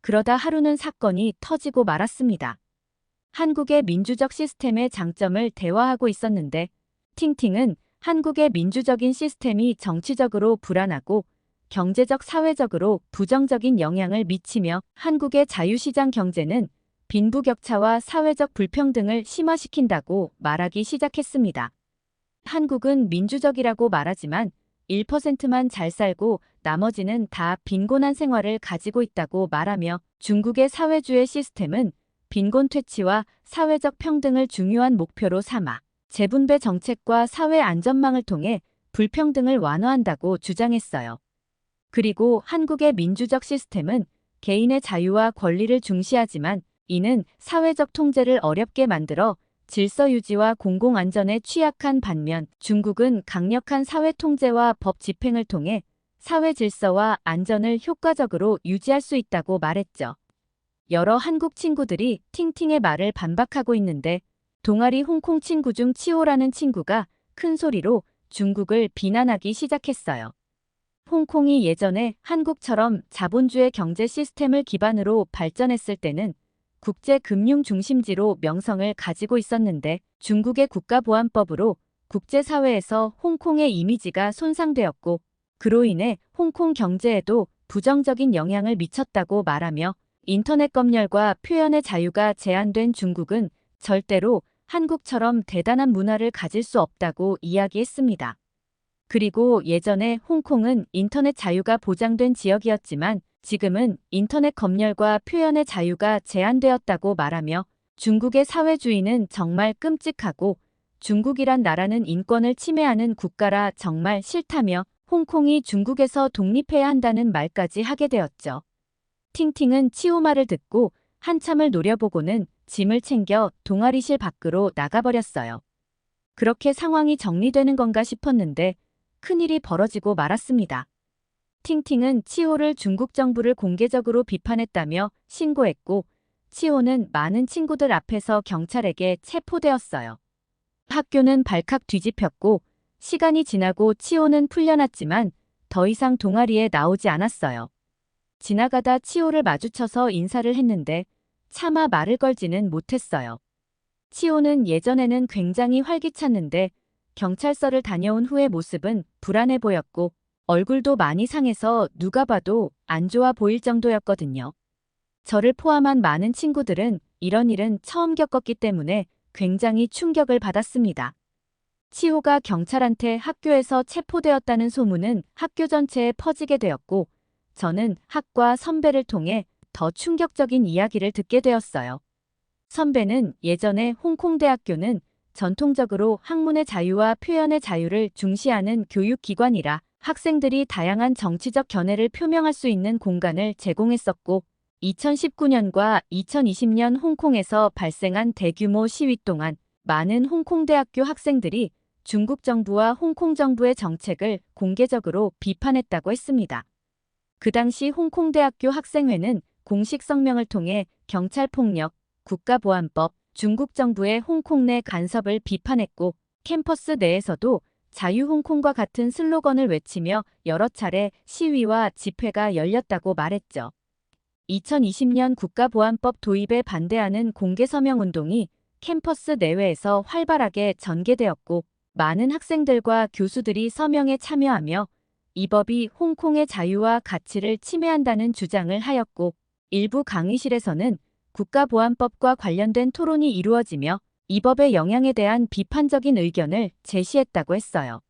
S1: 그러다 하루는 사건이 터지고 말았습니다. 한국의 민주적 시스템의 장점을 대화하고 있었는데 팅팅은 한국의 민주적인 시스템이 정치적으로 불안하고 경제적 사회적으로 부정적인 영향을 미치며 한국의 자유시장 경제는 빈부격차와 사회적 불평등을 심화시킨다고 말하기 시작했습니다. 한국은 민주적이라고 말하지만 1%만 잘 살고 나머지는 다 빈곤한 생활을 가지고 있다고 말하며 중국의 사회주의 시스템은 빈곤 퇴치와 사회적 평등을 중요한 목표로 삼아 재분배 정책과 사회 안전망을 통해 불평등을 완화한다고 주장했어요. 그리고 한국의 민주적 시스템은 개인의 자유와 권리를 중시하지만 이는 사회적 통제를 어렵게 만들어 질서 유지와 공공안전에 취약한 반면 중국은 강력한 사회 통제와 법 집행을 통해 사회 질서와 안전을 효과적으로 유지할 수 있다고 말했죠. 여러 한국 친구들이 팅팅의 말을 반박하고 있는데 동아리 홍콩 친구 중 치호라는 친구가 큰 소리로 중국을 비난하기 시작했어요. 홍콩이 예전에 한국처럼 자본주의 경제 시스템을 기반으로 발전했을 때는 국제 금융 중심지로 명성을 가지고 있었는데 중국의 국가보안법으로 국제사회에서 홍콩의 이미지가 손상되었고 그로 인해 홍콩 경제에도 부정적인 영향을 미쳤다고 말하며 인터넷 검열과 표현의 자유가 제한된 중국은 절대로 한국처럼 대단한 문화를 가질 수 없다고 이야기했습니다. 그리고 예전에 홍콩은 인터넷 자유가 보장된 지역이었지만 지금은 인터넷 검열과 표현의 자유가 제한되었다고 말하며 중국의 사회주의는 정말 끔찍하고 중국이란 나라는 인권을 침해하는 국가라 정말 싫다며 홍콩이 중국에서 독립해야 한다는 말까지 하게 되었죠. 팅팅은 치호 말을 듣고 한참을 노려보고는 짐을 챙겨 동아리실 밖으로 나가버렸어요. 그렇게 상황이 정리되는 건가 싶었는데 큰일이 벌어지고 말았습니다. 팅팅은 치호를 중국 정부를 공개적으로 비판했다며 신고했고 치호는 많은 친구들 앞에서 경찰에게 체포되었어요. 학교는 발칵 뒤집혔고 시간이 지나고 치호는 풀려났지만 더 이상 동아리에 나오지 않았어요. 지나가다 치호를 마주쳐서 인사를 했는데 차마 말을 걸지는 못했어요. 치호는 예전에는 굉장히 활기찼는데 경찰서를 다녀온 후의 모습은 불안해 보였고 얼굴도 많이 상해서 누가 봐도 안 좋아 보일 정도였거든요. 저를 포함한 많은 친구들은 이런 일은 처음 겪었기 때문에 굉장히 충격을 받았습니다. 치호가 경찰한테 학교에서 체포되었다는 소문은 학교 전체에 퍼지게 되었고 저는 학과 선배를 통해 더 충격적인 이야기를 듣게 되었어요. 선배는 예전에 홍콩대학교는 전통적으로 학문의 자유와 표현의 자유를 중시하는 교육기관이라 학생들이 다양한 정치적 견해를 표명할 수 있는 공간을 제공했었고 2019년과 2020년 홍콩에서 발생한 대규모 시위 동안 많은 홍콩대학교 학생들이 중국 정부와 홍콩 정부의 정책을 공개적으로 비판했다고 했습니다. 그 당시 홍콩대학교 학생회는 공식 성명을 통해 경찰폭력, 국가보안법, 중국 정부의 홍콩 내 간섭을 비판했고 캠퍼스 내에서도 자유홍콩과 같은 슬로건을 외치며 여러 차례 시위와 집회가 열렸다고 말했죠. 2020년 국가보안법 도입에 반대하는 공개서명 운동이 캠퍼스 내외에서 활발하게 전개되었고 많은 학생들과 교수들이 서명에 참여하며 이 법이 홍콩의 자유와 가치를 침해한다는 주장을 하였고, 일부 강의실에서는 국가보안법과 관련된 토론이 이루어지며 이 법의 영향에 대한 비판적인 의견을 제시했다고 했어요.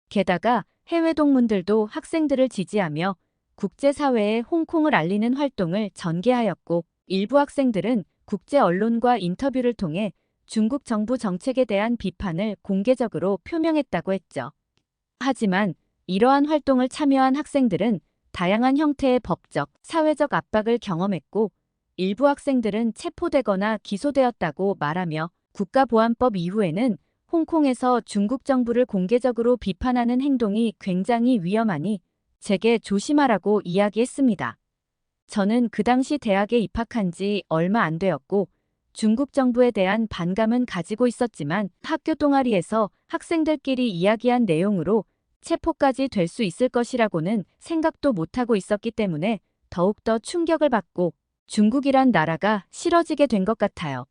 S1: 게다가 해외 동문들도 학생들을 지지하며 국제사회에 홍콩을 알리는 활동을 전개하였고, 일부 학생들은 국제 언론과 인터뷰를 통해 중국 정부 정책에 대한 비판을 공개적으로 표명했다고 했죠. 하지만 이러한 활동을 참여한 학생들은 다양한 형태의 법적, 사회적 압박을 경험했고, 일부 학생들은 체포되거나 기소되었다고 말하며 국가보안법 이후에는 홍콩에서 중국 정부를 공개적으로 비판하는 행동이 굉장히 위험하니 제게 조심하라고 이야기했습니다. 저는 그 당시 대학에 입학한 지 얼마 안 되었고 중국 정부에 대한 반감은 가지고 있었지만 학교 동아리에서 학생들끼리 이야기한 내용으로 체포까지 될 수 있을 것이라고는 생각도 못하고 있었기 때문에 더욱더 충격을 받고 중국이란 나라가 싫어지게 된 것 같아요.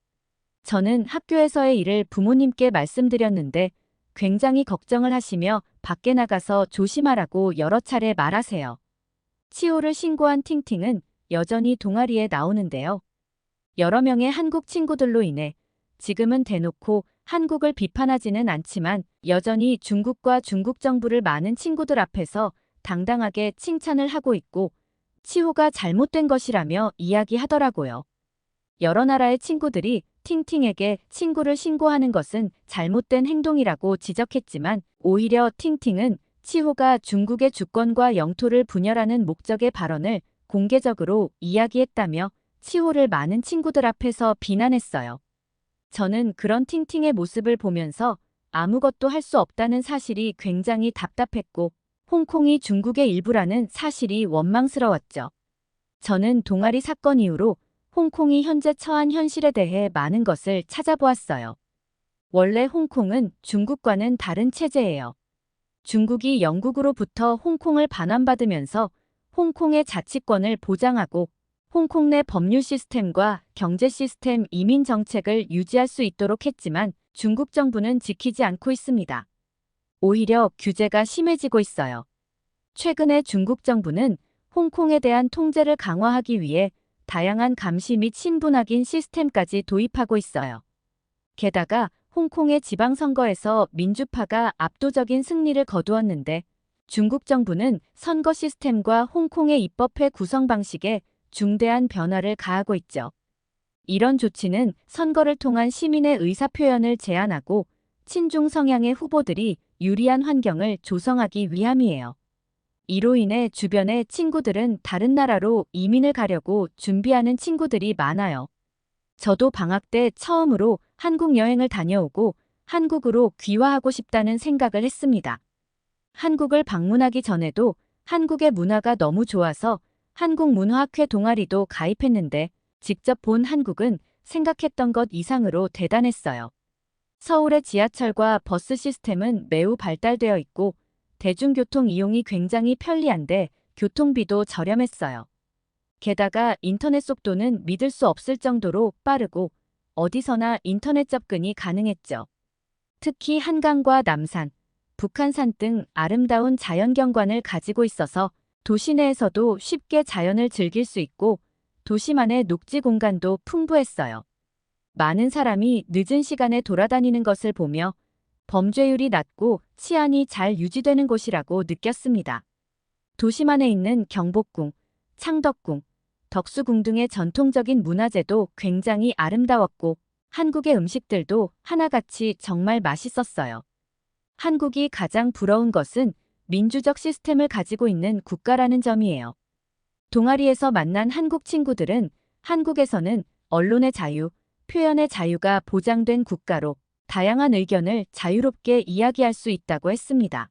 S1: 저는 학교에서의 일을 부모님께 말씀드렸는데 굉장히 걱정을 하시며 밖에 나가서 조심하라고 여러 차례 말하세요. 치호를 신고한 팅팅은 여전히 동아리에 나오는데요. 여러 명의 한국 친구들로 인해 지금은 대놓고 한국을 비판하지는 않지만 여전히 중국과 중국 정부를 많은 친구들 앞에서 당당하게 칭찬을 하고 있고 치호가 잘못된 것이라며 이야기하더라고요. 여러 나라의 친구들이 팅팅에게 친구를 신고하는 것은 잘못된 행동이라고 지적했지만 오히려 팅팅은 치호가 중국의 주권과 영토를 분열하는 목적의 발언을 공개적으로 이야기했다며 치호를 많은 친구들 앞에서 비난했어요. 저는 그런 팅팅의 모습을 보면서 아무것도 할 수 없다는 사실이 굉장히 답답했고 홍콩이 중국의 일부라는 사실이 원망스러웠죠. 저는 동아리 사건 이후로 홍콩이 현재 처한 현실에 대해 많은 것을 찾아보았어요. 원래 홍콩은 중국과는 다른 체제예요. 중국이 영국으로부터 홍콩을 반환받으면서 홍콩의 자치권을 보장하고 홍콩 내 법률 시스템과 경제 시스템, 이민 정책을 유지할 수 있도록 했지만 중국 정부는 지키지 않고 있습니다. 오히려 규제가 심해지고 있어요. 최근에 중국 정부는 홍콩에 대한 통제를 강화하기 위해 다양한 감시 및 신분 확인 시스템까지 도입하고 있어요. 게다가 홍콩의 지방선거에서 민주파가 압도적인 승리를 거두었는데 중국 정부는 선거 시스템과 홍콩의 입법회 구성 방식에 중대한 변화를 가하고 있죠. 이런 조치는 선거를 통한 시민의 의사표현을 제한하고 친중 성향의 후보들이 유리한 환경을 조성하기 위함이에요. 이로 인해 주변의 친구들은 다른 나라로 이민을 가려고 준비하는 친구들이 많아요. 저도 방학 때 처음으로 한국 여행을 다녀오고 한국으로 귀화하고 싶다는 생각을 했습니다. 한국을 방문하기 전에도 한국의 문화가 너무 좋아서 한국문화학회 동아리도 가입했는데 직접 본 한국은 생각했던 것 이상으로 대단했어요. 서울의 지하철과 버스 시스템은 매우 발달되어 있고 대중교통 이용이 굉장히 편리한데 교통비도 저렴했어요. 게다가 인터넷 속도는 믿을 수 없을 정도로 빠르고 어디서나 인터넷 접근이 가능했죠. 특히 한강과 남산, 북한산 등 아름다운 자연경관을 가지고 있어서 도시 내에서도 쉽게 자연을 즐길 수 있고 도시만의 녹지 공간도 풍부했어요. 많은 사람이 늦은 시간에 돌아다니는 것을 보며 범죄율이 낮고 치안이 잘 유지되는 곳이라고 느꼈습니다. 도심안에 있는 경복궁, 창덕궁, 덕수궁 등의 전통적인 문화재도 굉장히 아름다웠고 한국의 음식들도 하나같이 정말 맛있었어요. 한국이 가장 부러운 것은 민주적 시스템을 가지고 있는 국가라는 점이에요. 동아리에서 만난 한국 친구들은 한국에서는 언론의 자유, 표현의 자유가 보장된 국가로 다양한 의견을 자유롭게 이야기할 수 있다고 했습니다.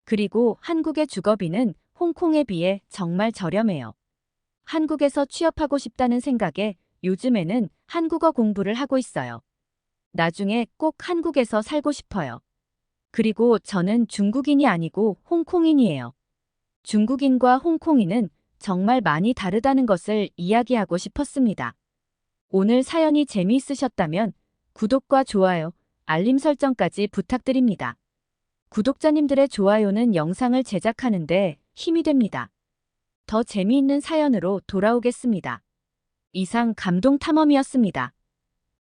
S1: 그리고 한국의 주거비는 홍콩에 비해 정말 저렴해요. 한국에서 취업하고 싶다는 생각에 요즘에는 한국어 공부를 하고 있어요. 나중에 꼭 한국에서 살고 싶어요. 그리고 저는 중국인이 아니고 홍콩인이에요. 중국인과 홍콩인은 정말 많이 다르다는 것을 이야기하고 싶었습니다. 오늘 사연이 재미있으셨다면 구독과 좋아요, 알림 설정까지 부탁드립니다. 구독자님들의 좋아요는 영상을 제작하는데 힘이 됩니다. 더 재미있는 사연으로 돌아오겠습니다. 이상 감동 탐험이었습니다.